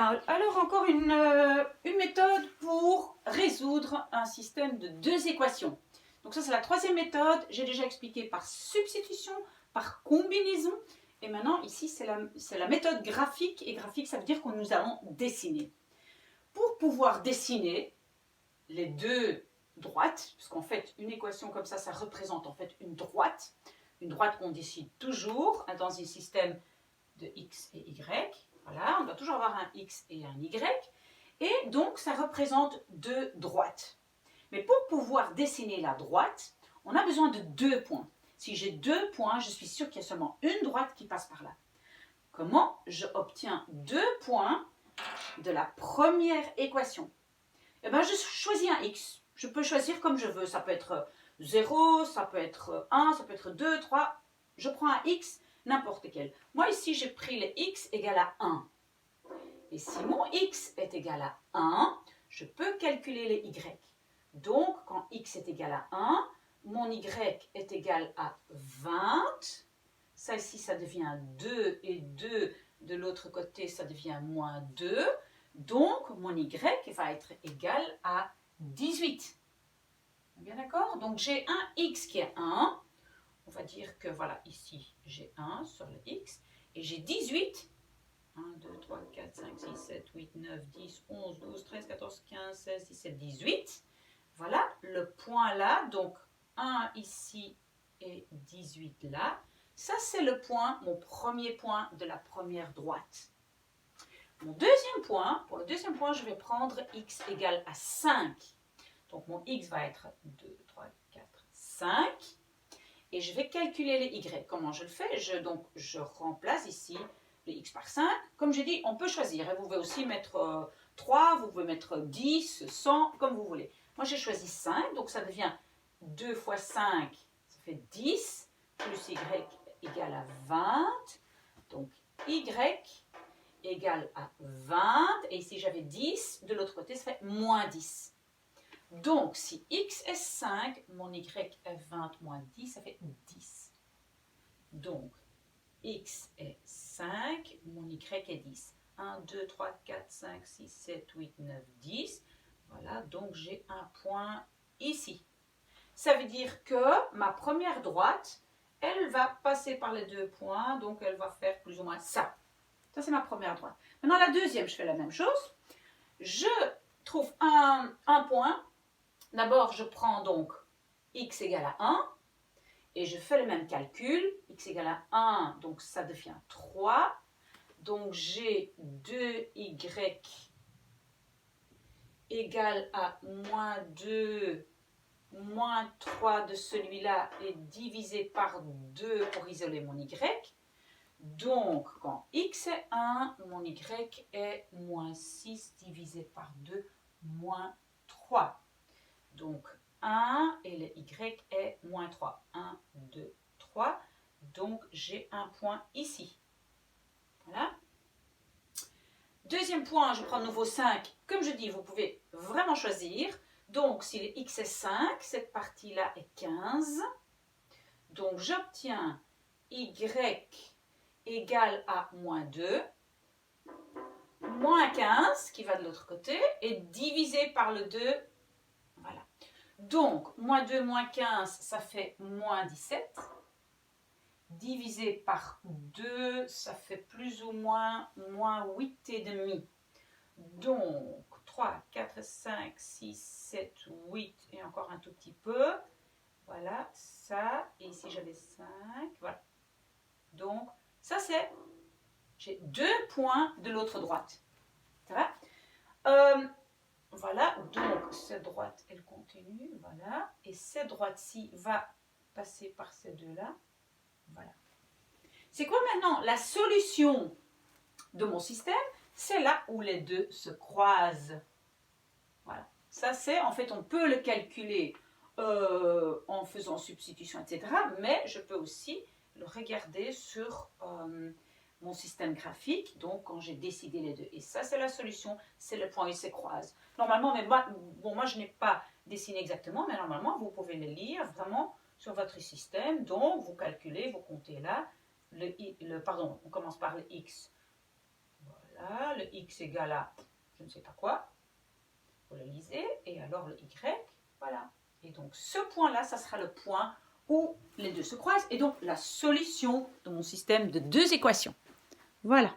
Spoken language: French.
Voilà, alors encore une méthode pour résoudre un système de deux équations. Donc ça c'est la troisième méthode, j'ai déjà expliqué par substitution, par combinaison. Et maintenant ici c'est la méthode graphique, et graphique ça veut dire que nous allons dessiner. Pour pouvoir dessiner les deux droites, puisqu'en fait une équation comme ça représente en fait une droite qu'on décide toujours dans un système de x et y. Voilà, on doit toujours avoir un x et un y. Et donc, ça représente deux droites. Mais pour pouvoir dessiner la droite, on a besoin de 2 points. Si j'ai 2 points, je suis sûre qu'il y a seulement une droite qui passe par là. Comment je obtiens 2 points de la première équation? Eh bien, je choisis un x. Je peux choisir comme je veux. Ça peut être 0, ça peut être 1, ça peut être 2, 3. Je prends un x, n'importe lequel. Moi, ici, j'ai pris le x égale à 1. Et si mon x est égal à 1, je peux calculer les y. Donc, quand x est égal à 1, mon y est égal à 20. Ça ici, ça devient 2 et 2. De l'autre côté, ça devient moins 2. Donc, mon y va être égal à 18. Bien d'accord? Donc, j'ai un x qui est 1. On va dire que voilà, ici, j'ai 1 sur le x. Et j'ai 18. 1, 2, 3, 4, 5, 6, 7, 8, 9, 10, 11, 12, 13, 14, 15, 16, 17, 18. Voilà le point là. Donc, 1 ici et 18 là. Ça, c'est le point, mon premier point de la première droite. Mon deuxième point, pour le deuxième point, je vais prendre x égale à 5. Donc, mon x va être 2, 3, 4, 5. Et je vais calculer les y. Comment je le fais? Je remplace ici les x par 5. Comme j'ai dit, on peut choisir. Vous pouvez aussi mettre 3, vous pouvez mettre 10, 100, comme vous voulez. Moi, j'ai choisi 5, donc ça devient 2 fois 5, ça fait 10, plus y égale à 20. Donc, y égale à 20. Et ici, j'avais 10. De l'autre côté, ça fait moins 10. Donc, si x est 5, mon y est 20 moins 10, ça fait 10. Donc, x est 5, mon y est 10. 1, 2, 3, 4, 5, 6, 7, 8, 9, 10. Voilà, donc j'ai un point ici. Ça veut dire que ma première droite, elle va passer par les 2 points, donc elle va faire plus ou moins ça. Ça, c'est ma première droite. Maintenant, la deuxième, je fais la même chose. Je trouve un point. D'abord, je prends donc x égale à 1 et je fais le même calcul. X égale à 1, donc ça devient 3. Donc, j'ai 2y égale à moins 2, moins 3 de celui-là est divisé par 2 pour isoler mon y. Donc, quand x est 1, mon y est moins 6 divisé par 2, moins 3. Donc, 1 et le y est moins 3. 1, 2, 3. Donc, j'ai un point ici. Voilà. Deuxième point, je prends de nouveau 5. Comme je dis, vous pouvez vraiment choisir. Donc, si le x est 5, cette partie-là est 15. Donc, j'obtiens y égale à moins 2, moins 15, qui va de l'autre côté, et divisé par le 2, voilà. Donc, moins 2, moins 15, ça fait moins 17. Divisé par 2, ça fait plus ou moins 8,5. Donc, 3, 4, 5, 6, 7, 8 et encore un tout petit peu. Voilà, ça. Et ici, j'avais 5. Voilà. Donc, ça c'est... J'ai 2 points de l'autre droite. Ça va? Voilà, donc cette droite, elle continue. Voilà. Et cette droite-ci va passer par ces deux-là. Voilà. C'est quoi maintenant la solution de mon système? C'est là où les deux se croisent. Voilà. Ça c'est, en fait, on peut le calculer en faisant substitution, etc. Mais je peux aussi le regarder sur mon système graphique. Donc, quand j'ai décidé les deux. Et ça, c'est la solution. C'est le point où ils se croisent. Normalement, mais moi, je n'ai pas dessiné exactement, mais normalement, vous pouvez le lire vraiment sur votre système. Donc, vous calculez, vous comptez là. Pardon, on commence par le x. Voilà, le x égale à je ne sais pas quoi. Vous le lisez, et alors le y, voilà. Et donc ce point-là, ça sera le point où les deux se croisent, et donc la solution de mon système de deux équations. Voilà.